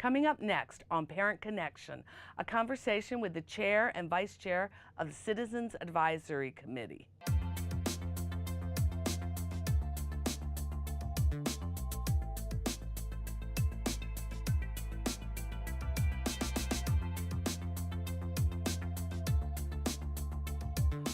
Coming up next on Parent Connection, a conversation with the chair and vice chair of the Citizens Advisory Committee.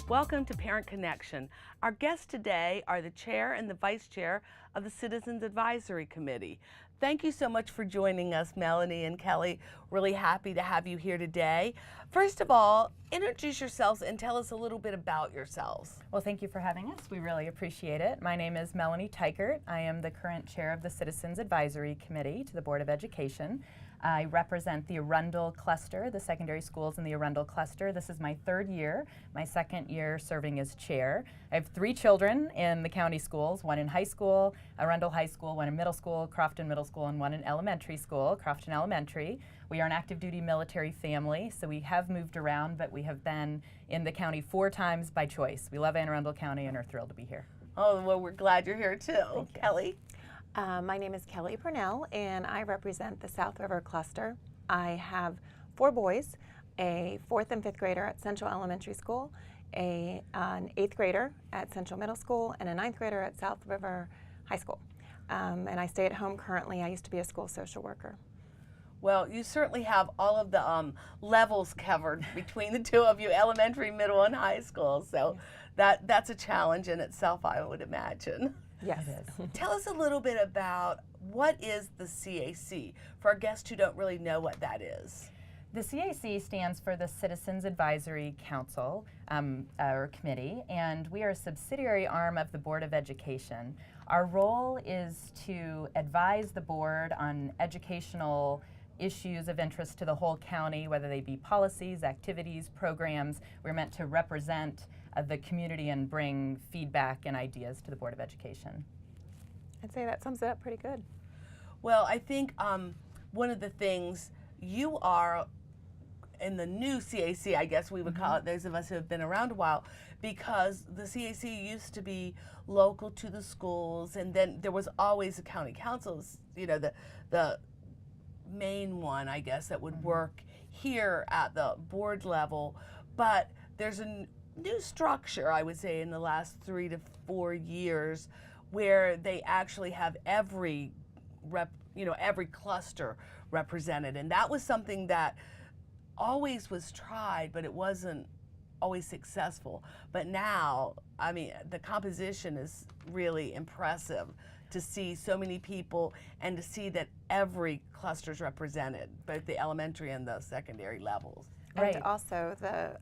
Welcome to Parent Connection. Our guests today are the chair and the vice chair of the Citizens Advisory Committee. Thank you so much for joining us, Melanie and Kelly. Really happy to have you here today. First of all, introduce yourselves and tell us a little bit about yourselves. Well, thank you for having us. We really appreciate it. My name is Melanie Teichert. I am the current chair of the Citizens Advisory Committee to the Board of Education. I represent the Arundel cluster, the secondary schools in the Arundel cluster. This is my third year, my second year serving as chair. I have 3 children in the county schools, one in high school, Arundel High School, one in middle school, Crofton Middle School, and one in elementary school, Crofton Elementary. We are an active duty military family, so we have moved around, but we have been in the county 4 times by choice. We love Anne Arundel County and are thrilled to be here. Oh, well, we're glad you're here too. Kelly? My name is Kelly Purnell, and I represent the South River Cluster. I have 4 boys, a 4th and 5th grader at Central Elementary School, an 8th grader at Central Middle School, and a 9th grader at South River High School. And I stay at home currently. I used to be a school social worker. Well, you certainly have all of the levels covered between the two of you, elementary, middle, and high school. So that's a challenge in itself, I would imagine. Yes. It is. Tell us a little bit about what is the CAC for our guests who don't really know what that is. The CAC stands for the Citizens Advisory Council, or Committee, and we are a subsidiary arm of the Board of Education. Our role is to advise the board on educational issues of interest to the whole county, whether they be policies, activities, programs. We're meant to represent the community and bring feedback and ideas to the Board of Education. I'd say that sums it up pretty good. Well, I think one of the things you are in the new CAC, I guess we would call it, those of us who have been around a while, because the CAC used to be local to the schools, and then there was always a county council, you know, the main one, I guess, that would work here at the board level. But there's a new structure, I would say, in the last 3 to 4 years, where they actually have every cluster represented, and that was something that always was tried, but it wasn't always successful. But now, I mean, the composition is really impressive to see so many people and to see that every cluster is represented, both the elementary and the secondary levels. Right. And also the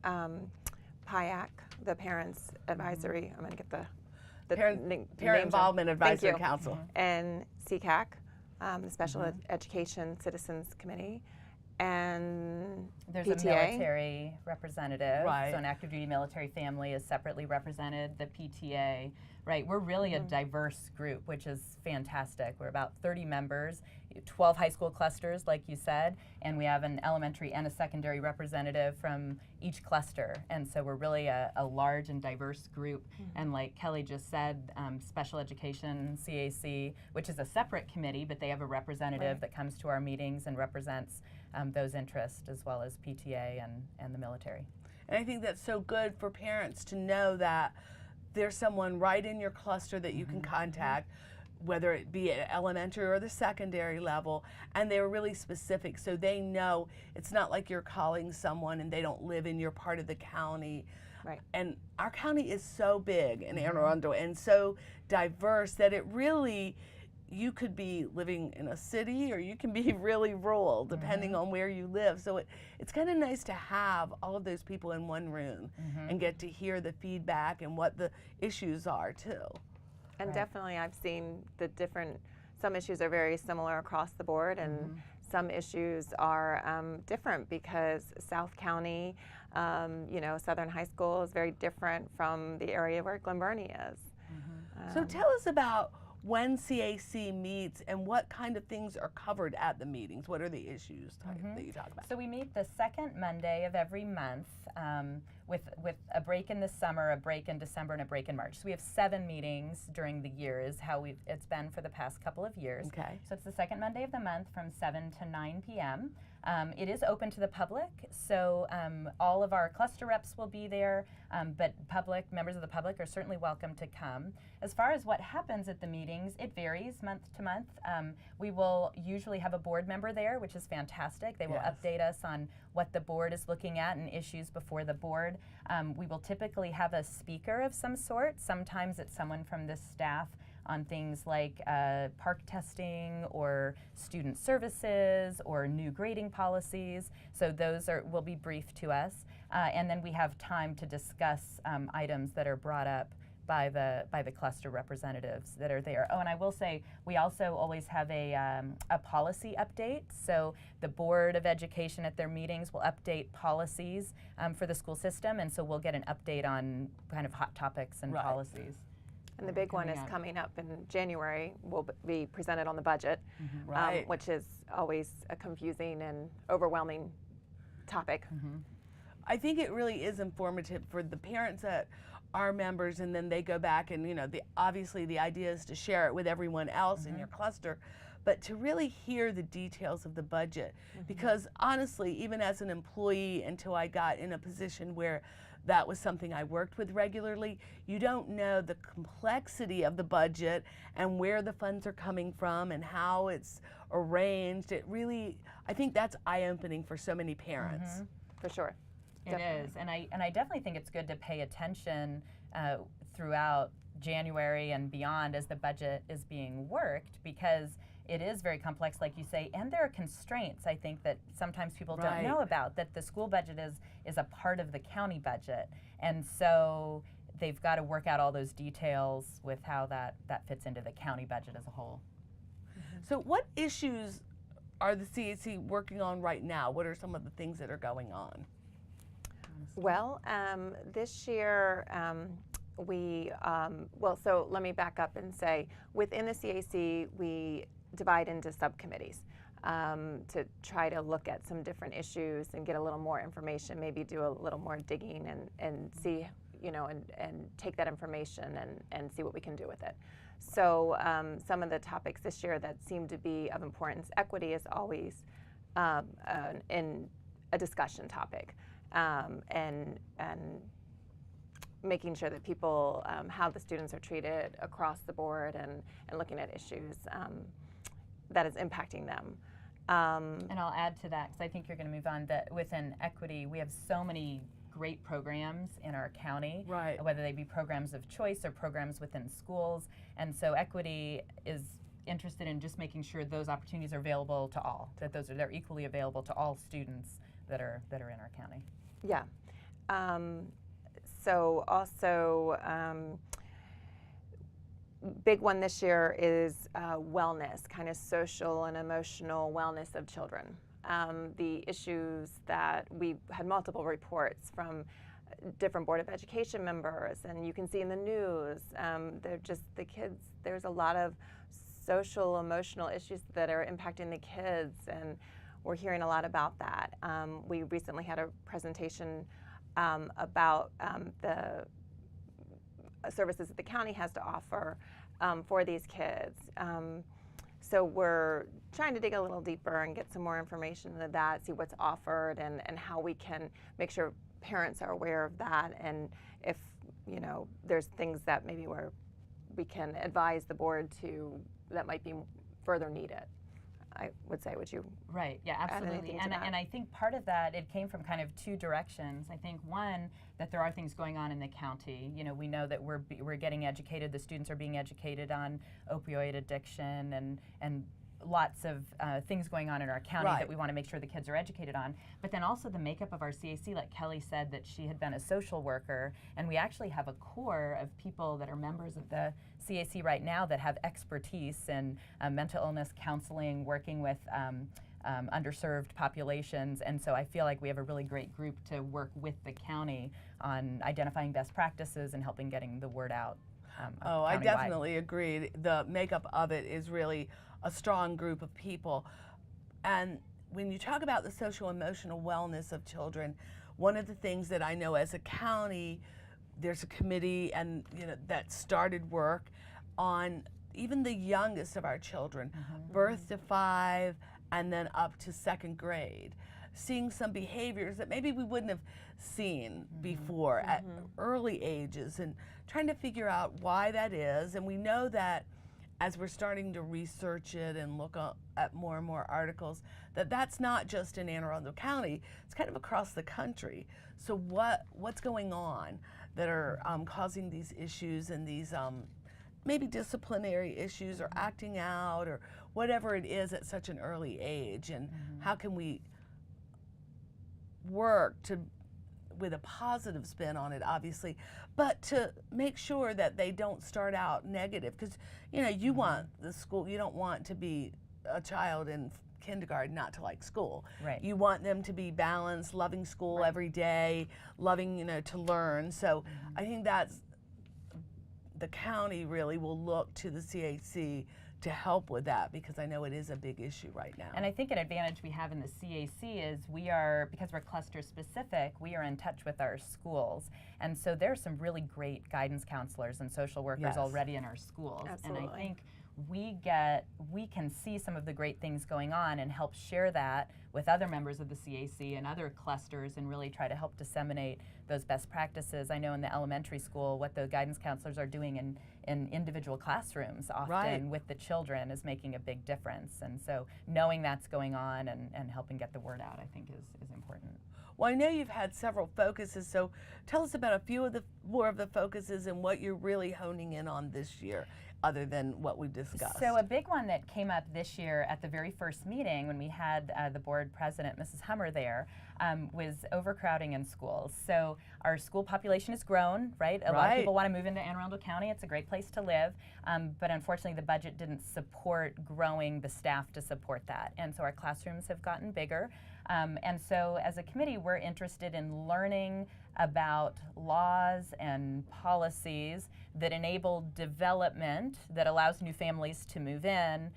PIAC, the Parents Advisory, I'm going to get the Parent Involvement Advisory Council. And CCAC, the Special Education Citizens Committee, and There's PTA. a military representative, Right. so an active duty military family is separately represented, the PTA. Right, we're really a diverse group, which is fantastic. We're about 30 members, 12 high school clusters, like you said, and we have an elementary and a secondary representative from each cluster. And so we're really a large and diverse group. And like Kelly just said, Special Education, CAC, which is a separate committee, but they have a representative that comes to our meetings and represents those interests, as well as PTA and the military. And I think that's so good for parents to know that there's someone right in your cluster that you can contact, whether it be at elementary or the secondary level, and they're really specific, so they know it's not like you're calling someone and they don't live in your part of the county. Right. And our county is so big in Anne Arundel and so diverse that it really, you could be living in a city or you can be really rural, depending on where you live. So it's kind of nice to have all of those people in one room and get to hear the feedback and what the issues are too. And definitely I've seen the some issues are very similar across the board, and some issues are different because South County, Southern High School is very different from the area where Glen Burnie is. So tell us about when CAC meets and what kind of things are covered at the meetings. What are the issues that you talk about? So we meet the second Monday of every month with a break in the summer, a break in December, and a break in March. So we have 7 meetings during the year is how it's been for the past couple of years. Okay. So it's the second Monday of the month from 7 to 9 p.m. It is open to the public, so all of our cluster reps will be there, but members of the public are certainly welcome to come. As far as what happens at the meetings, it varies month to month. We will usually have a board member there, which is fantastic. They will update us on what the board is looking at and issues before the board. We will typically have a speaker of some sort. Sometimes it's someone from the staff on things like park testing or student services or new grading policies. So those will be briefed to us. And then we have time to discuss items that are brought up by the cluster representatives that are there. Oh, and I will say, we also always have a policy update. So the Board of Education at their meetings will update policies for the school system, and so we'll get an update on kind of hot topics and policies. And the big one is coming up in January, will be presented on the budget, which is always a confusing and overwhelming topic. I think it really is informative for the parents that are members, and then they go back and, obviously the idea is to share it with everyone else in your cluster, but to really hear the details of the budget. Because honestly, even as an employee, until I got in a position where that was something I worked with regularly, you don't know the complexity of the budget and where the funds are coming from and how it's arranged. It really, I think that's eye-opening for so many parents. For sure. It is, and I definitely think it's good to pay attention throughout January and beyond as the budget is being worked, because it is very complex, like you say, and there are constraints, I think, that sometimes people don't know about, that the school budget is a part of the county budget, and so they've got to work out all those details with how that fits into the county budget as a whole. So what issues are the CAC working on right now? What are some of the things that are going on? Well, this year so let me back up and say, within the CAC, we divide into subcommittees to try to look at some different issues and get a little more information, maybe do a little more digging and see, and take that information and see what we can do with it. So some of the topics this year that seem to be of importance, equity is always in a discussion topic. And making sure that people, how the students are treated across the board, and looking at issues that is impacting them. And I'll add to that, because I think you're going to move on, that within equity, we have so many great programs in our county, whether they be programs of choice or programs within schools. And so equity is interested in just making sure those opportunities are available to all, that they're equally available to all students that are in our county. Yeah. So also, big one this year is wellness, kind of social and emotional wellness of children. The issues that we had multiple reports from different Board of Education members, and you can see in the news, they're just the kids, there's a lot of social, emotional issues that are impacting the kids, and we're hearing a lot about that. We recently had a presentation about the services that the county has to offer for these kids. So we're trying to dig a little deeper and get some more information into that, see what's offered, and how we can make sure parents are aware of that, and if there's things that maybe we can advise the board to that might be further needed. I would say, would you? Right, yeah, absolutely. And I think part of that, it came from kind of two directions. I think one, that there are things going on in the county. We know that we're getting educated, the students are being educated on opioid addiction and lots of things going on in our county that we want to make sure the kids are educated on. But then also the makeup of our CAC, like Kelly said, that she had been a social worker, and we actually have a core of people that are members of the CAC right now that have expertise in mental illness counseling, working with underserved populations, and so I feel like we have a really great group to work with the county on identifying best practices and helping getting the word out. Oh, I countywide. definitely agree. The makeup of it is really a strong group of people. And when you talk about the social emotional wellness of children, one of the things that I know as a county, there's a committee and that started work on even the youngest of our children, birth to 5 and then up to 2nd grade, seeing some behaviors that maybe we wouldn't have seen before at early ages, and trying to figure out why that is. And we know that as we're starting to research it and look at more and more articles, that's not just in Anne Arundel County, it's kind of across the country. So what's going on that are causing these issues and these maybe disciplinary issues or acting out or whatever it is at such an early age, and how can we work with a positive spin on it, obviously, but to make sure that they don't start out negative, because you want the school, you don't want to be a child in kindergarten not to like school. Right. You want them to be balanced, loving school every day, loving to learn. So I think that's the county really will look to the CAC to help with that, because I know it is a big issue right now. And I think an advantage we have in the CAC is because we're cluster specific, we are in touch with our schools. And so there's some really great guidance counselors and social workers already in our schools. Absolutely. And I think we can see some of the great things going on and help share that with other members of the CAC and other clusters, and really try to help disseminate those best practices. I know in the elementary school what the guidance counselors are doing in individual classrooms often with the children is making a big difference. And so knowing that's going on and helping get the word out, I think is important. Well, I know you've had several focuses, so tell us about a few of the more of the focuses and what you're really honing in on this year, other than what we've discussed. So a big one that came up this year at the very first meeting when we had the board president, Mrs. Hummer, there, was overcrowding in schools. So our school population has grown, right? A lot of people want to move into Anne Arundel County. It's a great place to live, but unfortunately the budget didn't support growing the staff to support that. And so our classrooms have gotten bigger. And so as a committee, we're interested in learning about laws and policies that enable development that allows new families to move in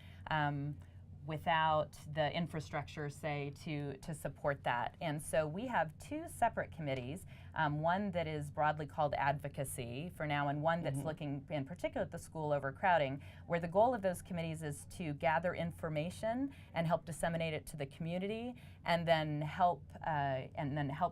without the infrastructure, say, to support that. And so we have 2 separate committees, one that is broadly called advocacy for now, and one that's looking in particular at the school overcrowding, where the goal of those committees is to gather information and help disseminate it to the community, and then help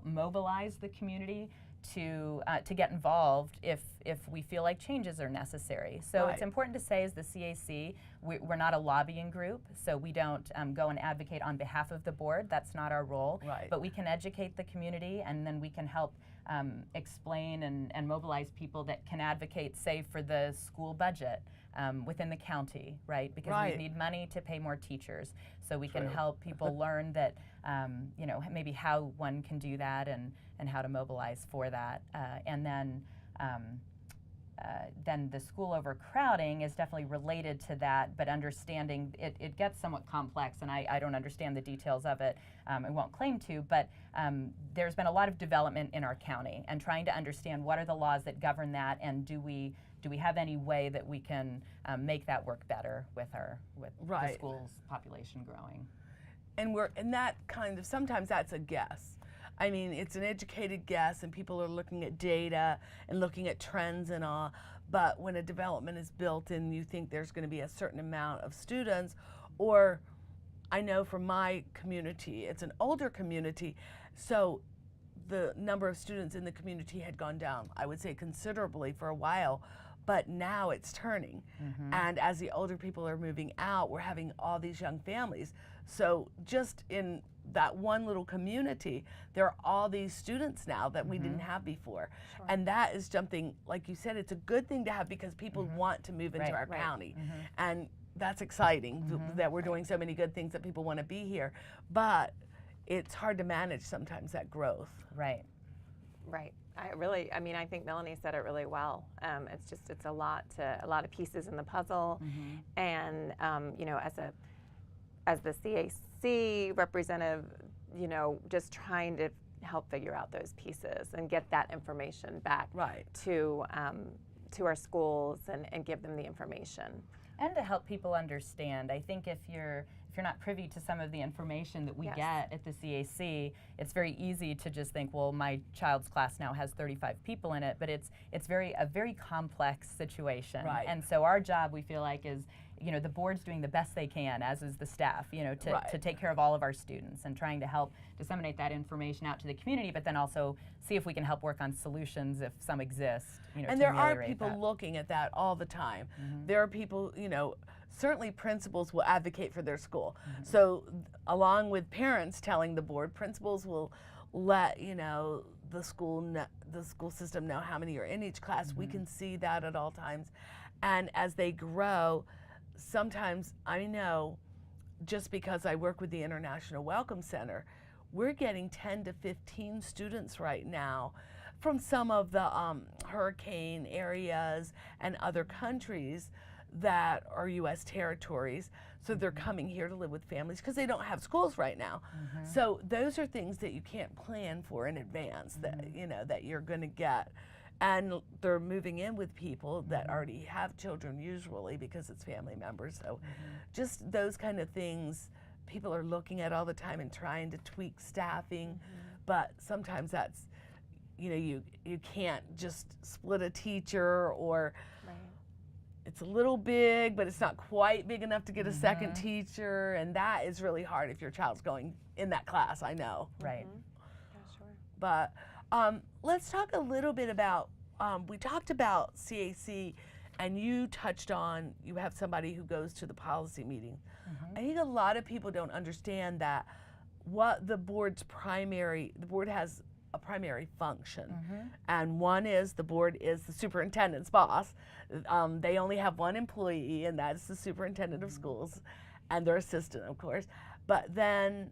mobilize the community to get involved if we feel like changes are necessary. So it's important to say, as the CAC, we're not a lobbying group, so we don't go and advocate on behalf of the board. That's not our role. But we can educate the community, and then we can help explain and mobilize people that can advocate, say, for the school budget within the county, right? Because we need money to pay more teachers. So we can help people learn that, maybe how one can do that and how to mobilize for that. And then the school overcrowding is definitely related to that, but understanding it gets somewhat complex, and I don't understand the details of it. I won't claim to, but there's been a lot of development in our county, and trying to understand what are the laws that govern that, and do we have any way that we can make that work better with the school's population growing. And that kind of, sometimes that's a guess. I mean, it's an educated guess, and people are looking at data and looking at trends and all, but when a development is built and you think there's going to be a certain amount of students, or I know from my community, it's an older community, so the number of students in the community had gone down, I would say considerably for a while, but now it's turning. And as the older people are moving out, we're having all these young families. So just in that one little community, there are all these students now that we didn't have before. And that is something, like you said, it's a good thing to have, because people want to move into our county. And that's exciting that we're doing so many good things that people want to be here. But it's hard to manage sometimes that growth. Right. I think Melanie said it really well. It's a lot of pieces in the puzzle, and as the CAC representative, just trying to help figure out those pieces and get that information back to to our schools and give them the information. And to help people understand. I think if you're not privy to some of the information that we Yes. get at the CAC, it's very easy to just think, well, my child's class now has 35 people in it, but it's a very complex situation. Right. And so our job, we feel like, is, you know, the board's doing the best they can, as is the staff, you know, to take care of all of our students and trying to help disseminate that information out to the community, but then also see if we can help work on solutions if some exist, you know, And to there are ameliorate people that. looking at that all the time. There are people, you know, certainly principals will advocate for their school. So along with parents telling the board, principals will let, you know, the school system know how many are in each class. We can see that at all times. And as they grow, sometimes I know, just because I work with the International Welcome Center, we're getting 10 to 15 students right now from some of the hurricane areas and other countries that are U.S. territories. So they're coming here to live with families because they don't have schools right now. So those are things that you can't plan for in advance, that, you know, that you're going to get. And they're moving in with people that already have children, usually, because it's family members. So just those kind of things people are looking at all the time and trying to tweak staffing. But sometimes that's, you know, you can't just split a teacher, or it's a little big, but it's not quite big enough to get a second teacher. And that is really hard if your child's going in that class, I know. Right. Yeah, sure. But let's talk a little bit about, we talked about CAC, and you touched on, you have somebody who goes to the policy meeting. I think a lot of people don't understand that what the board has a primary function. And one is, the board is the superintendent's boss. They only have one employee, and that's the superintendent of schools, and their assistant, of course. But then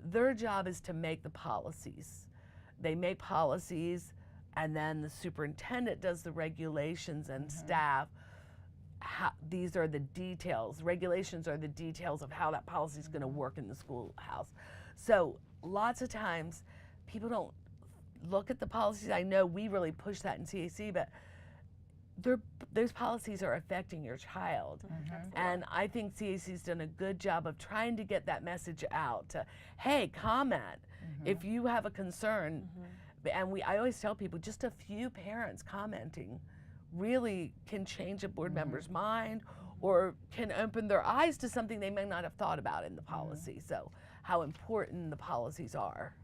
their job is to make the policies. They make policies, and then the superintendent does the regulations and staff. These are the details. Regulations are the details of how that policy is going to work in the schoolhouse. So lots of times people don't look at the policies. I know we really push that in CAC, but those policies are affecting your child. And I think CAC's done a good job of trying to get that message out to, hey, comment if you have a concern. And I always tell people, just a few parents commenting really can change a board member's mind, or can open their eyes to something they may not have thought about in the policy. So how important the policies are.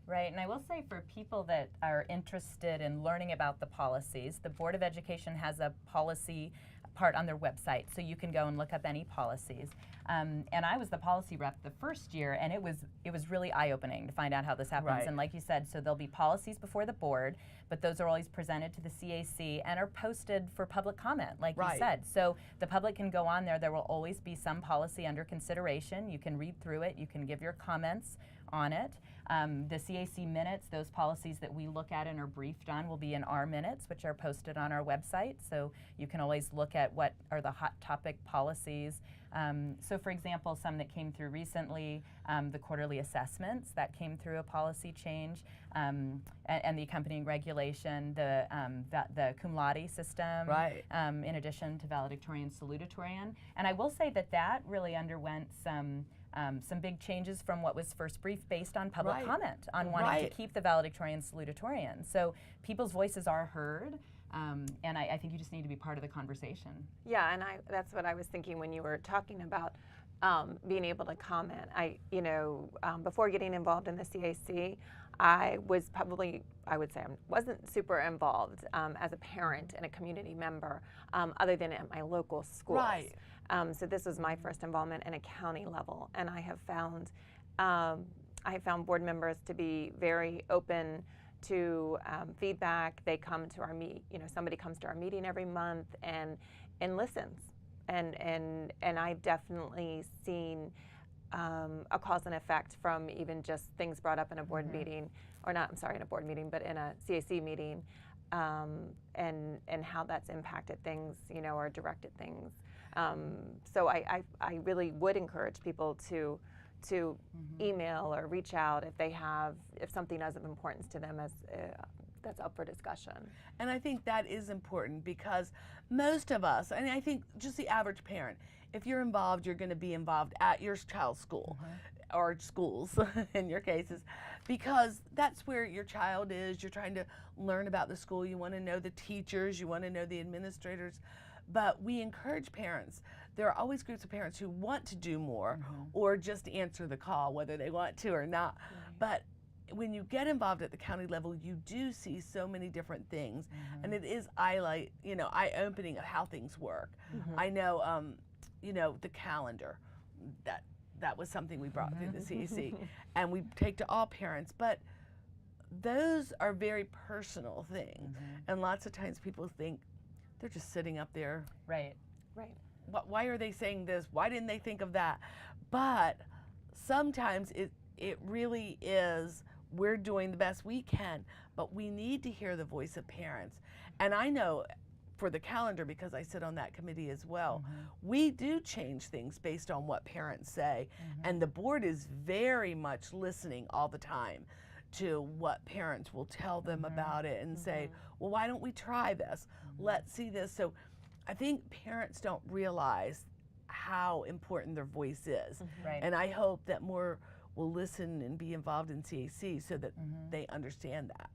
Right, and I will say, for people that are interested in learning about the policies, the Board of Education has a policy part on their website, so you can go and look up any policies. And I was the policy rep the first year, and it was really eye-opening to find out how this happens. Right. And like you said, so there'll be policies before the board, but those are always presented to the CAC and are posted for public comment, like you said. So the public can go on there. There will always be some policy under consideration. You can read through it. You can give your comments on it. The CAC minutes, those policies that we look at and are briefed on, will be in our minutes, which are posted on our website. So you can always look at what are the hot topic policies. So for example, some that came through recently, the quarterly assessments, that came through a policy change, and the accompanying regulation, the cum laude system, in addition to valedictorian, salutatorian. And I will say that really underwent some big changes from what was first briefed, based on public comment on wanting to keep the valedictorian, salutatorian. So people's voices are heard. And I think you just need to be part of the conversation. Yeah, and that's what I was thinking when you were talking about being able to comment. Before getting involved in the CAC, I would say I wasn't super involved as a parent and a community member, other than at my local schools. So this was my first involvement in a county level, and I have found board members to be very open to feedback. They come to our somebody comes to our meeting every month and listens, and I've definitely seen a cause and effect from even just things brought up in a board meeting, or not, I'm sorry, in a board meeting, but in a CAC meeting, and how that's impacted things, or directed things. So I really would encourage people to email or reach out if something is of importance to them as that's up for discussion. And I think that is important because most of us, and I think just the average parent, if you're involved, you're going to be involved at your child's school or schools in your cases, because that's where your child is. You're trying to learn about the school. You want to know the teachers. You want to know the administrators. But we encourage parents. There are always groups of parents who want to do more or just answer the call, whether they want to or not. But when you get involved at the county level, you do see so many different things, and it is eye-opening of how things work. I know, the calendar, that was something we brought through the CAC, and we take to all parents, but those are very personal things, and lots of times people think they're just sitting up there. Right. Right. Why are they saying this? Why didn't they think of that? But sometimes it really is, we're doing the best we can, but we need to hear the voice of parents. And I know for the calendar, because I sit on that committee as well, we do change things based on what parents say. And the board is very much listening all the time to what parents will tell them about it and say, well, why don't we try this? Let's see this. So I think parents don't realize how important their voice is. Right. And I hope that more will listen and be involved in CAC so that they understand that.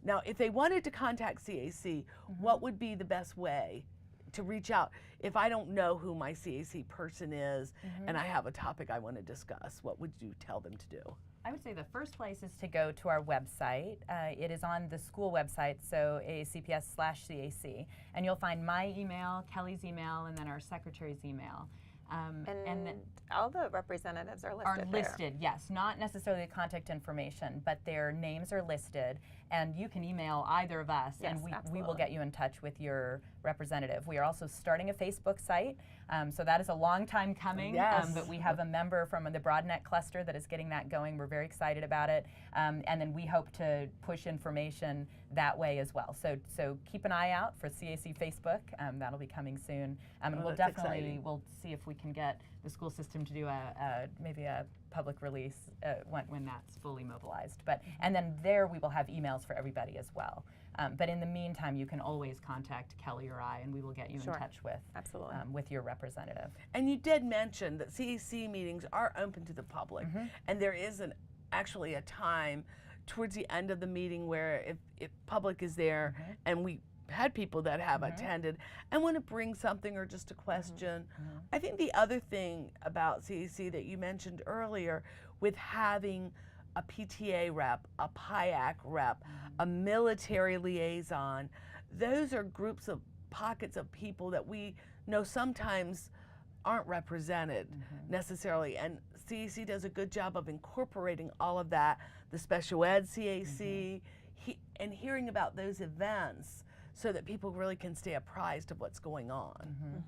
Now, if they wanted to contact CAC, what would be the best way to reach out? If I don't know who my CAC person is and I have a topic I want to discuss, what would you tell them to do? I would say the first place is to go to our website. It is on the school website, so AACPS/CAC, and you'll find my email, Kelly's email, and then our secretary's email. And then all the representatives are listed there. Yes, not necessarily the contact information, but their names are listed, and you can email either of us, Yes, and we will absolutely. get you in touch with your representative. We are also starting a Facebook site, so that is a long time coming, Yes. but we have a member from the Broadnet cluster that is getting that going. We're very excited about it, and then we hope to push information that way as well. So keep an eye out for CAC Facebook. That'll be coming soon, and we'll that's definitely exciting. we'll see if we can get the school system to do maybe a public release when that's fully mobilized. But and then there we will have emails for everybody as well. But in the meantime, you can always contact Kelly or I, and we will get you Sure. in touch with Absolutely. with your representative. And you did mention that CAC meetings are open to the public, and there is actually a time towards the end of the meeting where if public is there, and we had people that have attended and want to bring something or just a question. I think the other thing about CAC that you mentioned earlier, with having a PTA rep, a PIAC rep, a military liaison, those are groups of pockets of people that we know sometimes aren't represented necessarily, and CAC does a good job of incorporating all of that, the special ed CAC, and hearing about those events so that people really can stay apprised of what's going on.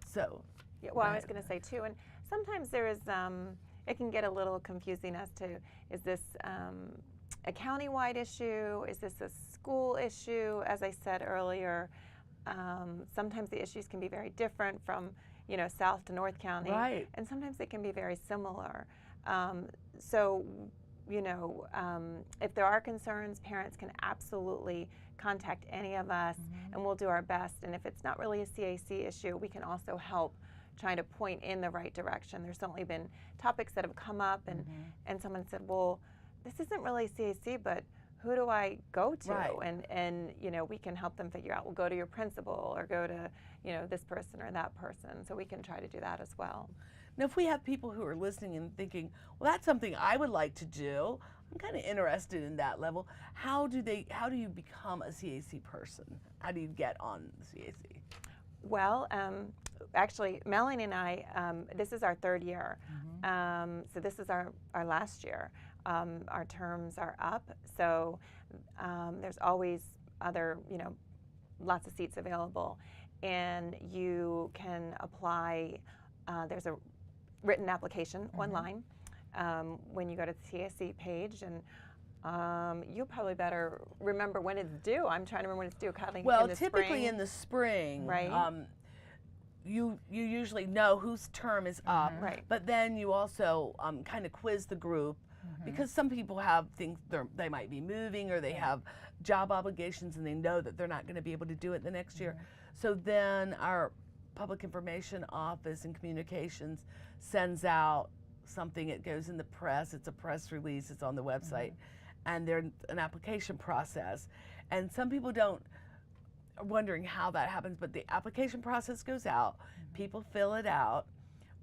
So, Yeah, well, I was going to say too, and sometimes there is, it can get a little confusing as to, is this a county-wide issue? Is this a school issue? As I said earlier, sometimes the issues can be very different from, South to North County. Right. And sometimes they can be very similar. If there are concerns, parents can absolutely contact any of us, and we'll do our best. And if it's not really a CAC issue, we can also help trying to point in the right direction. There's certainly been topics that have come up, and someone said, well, this isn't really CAC, but who do I go to? Right. And we can help them figure out, well, go to your principal or go to, this person or that person. So we can try to do that as well. now if we have people who are listening and thinking, well, that's something I would like to do, I'm kind of interested in that level, how do you become a CAC person? How do you get on the CAC? Well, actually, Melanie and I, this is our third year. So this is our last year. Our terms are up, so there's always other, lots of seats available. And you can apply, there's a written application online when you go to the CAC page, and you'll probably better remember when it's due. I'm trying to remember when it's due. Well, in the typically spring. in the spring, Right. you usually know whose term is up, Right. but then you also kind of quiz the group because some people have things they might be moving or they have job obligations and they know that they're not going to be able to do it the next year. So then our public information office and communications sends out something. It goes in the press. It's a press release. It's on the website, and there's an application process. And some people are wondering how that happens, but the application process goes out. People fill it out.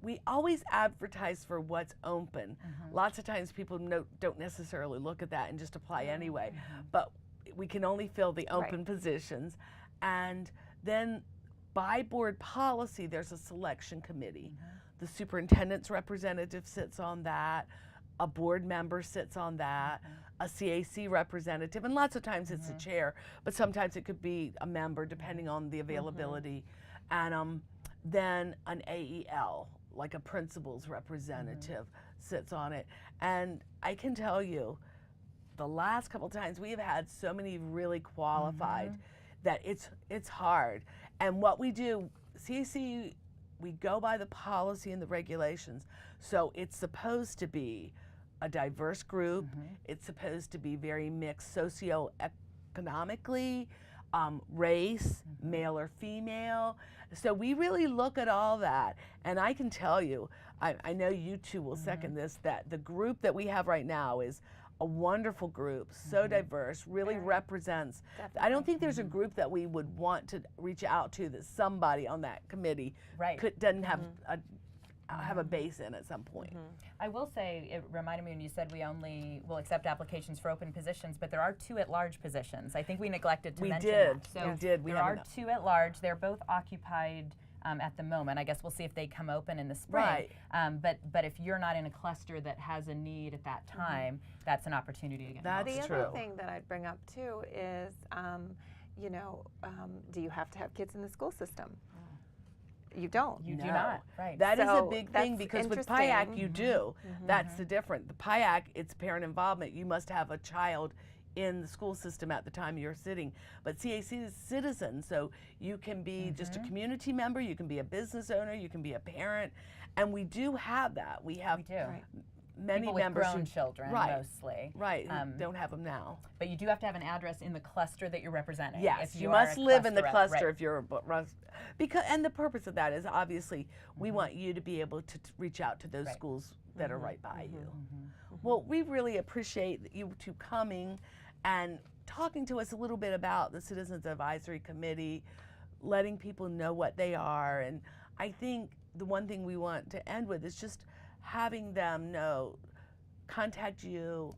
We always advertise for what's open. Lots of times people don't necessarily look at that and just apply anyway, but we can only fill the open positions. And then by board policy, there's a selection committee. The superintendent's representative sits on that. A board member sits on that. A CAC representative, and lots of times it's a chair, but sometimes it could be a member depending on the availability. And then an AEL, like a principal's representative, sits on it. And I can tell you, the last couple times we have had so many really qualified that it's hard. And what we do, CAC, we go by the policy and the regulations. So it's supposed to be a diverse group. It's supposed to be very mixed socioeconomically, race, male or female. So we really look at all that. And I can tell you, I know you two will second this, that the group that we have right now is a wonderful group, so diverse, really represents. I don't think there's a group that we would want to reach out to that somebody on that committee doesn't have a base in at some point. I will say, it reminded me when you said we only will accept applications for open positions, but there are 2 at-large positions. I think we neglected to mention that. So we did. There are 2 at-large. They're both occupied at the moment. I guess we'll see if they come open in the spring. But if you're not in a cluster that has a need at that time, that's an opportunity to get involved. That's The other thing that I'd bring up too is, do you have to have kids in the school system? You don't. You do not, right. That is a So big thing because with PIAC you do. That's the difference. The PIAC, it's parent involvement. You must have a child in the school system at the time you're sitting. But CAC is citizen, so you can be just a community member, you can be a business owner, you can be a parent, and we do have that. We have many people members with grown children mostly. Who don't have them now. But you do have to have an address in the cluster that you're representing. Yes, if you are must a live in the cluster cluster if you're and the purpose of that is obviously we want you to be able to reach out to those schools that are right by you. Well, we really appreciate you two coming and talking to us a little bit about the Citizens Advisory Committee, letting people know what they are. And I think the one thing we want to end with is just having them know, contact you,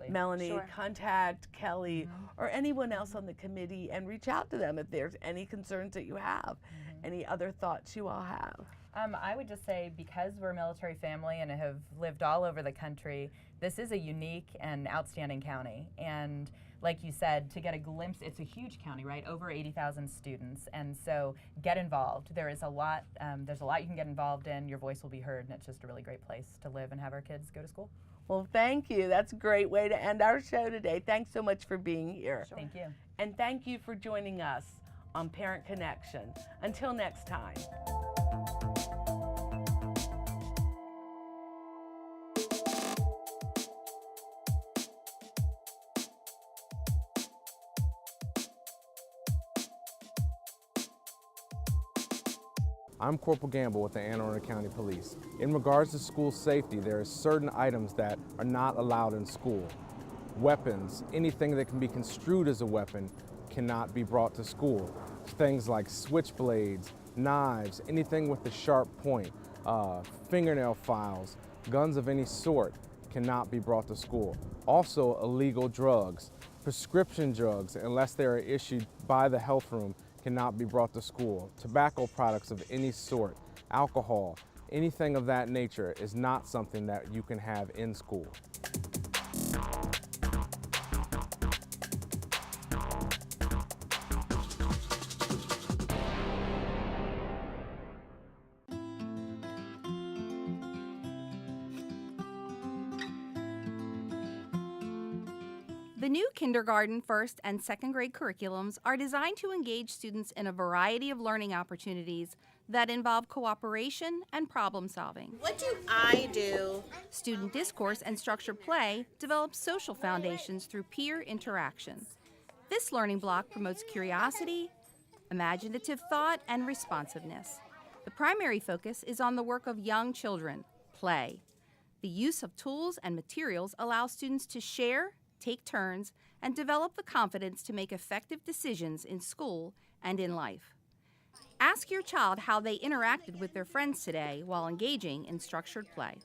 Melanie, contact Kelly, or anyone else on the committee, and reach out to them if there's any concerns that you have, any other thoughts you all have. I would just say, because we're a military family and have lived all over the country, this is a unique and outstanding county. And like you said, to get a glimpse, it's a huge county, right? Over 80,000 students. And so get involved. There is a lot, there's a lot you can get involved in. Your voice will be heard, and it's just a really great place to live and have our kids go to school. Well, thank you. That's a great way to end our show today. Thanks so much for being here. Thank you. And thank you for joining us on Parent Connection. Until next time. I'm Corporal Gamble with the Anne Arundel County Police. In regards to school safety, there are certain items that are not allowed in school. Weapons, anything that can be construed as a weapon, cannot be brought to school. Things like switchblades, knives, anything with a sharp point, fingernail files, guns of any sort cannot be brought to school. Also, illegal drugs, prescription drugs, unless they are issued by the health room, cannot be brought to school. Tobacco products of any sort, alcohol, anything of that nature is not something that you can have in school. The new kindergarten, first, and second grade curriculums are designed to engage students in a variety of learning opportunities that involve cooperation and problem solving. What do I do? Student discourse and structured play develop social foundations through peer interaction. This learning block promotes curiosity, imaginative thought, and responsiveness. The primary focus is on the work of young children, play. The use of tools and materials allows students to share, take turns, and develop the confidence to make effective decisions in school and in life. Ask your child how they interacted with their friends today while engaging in structured play.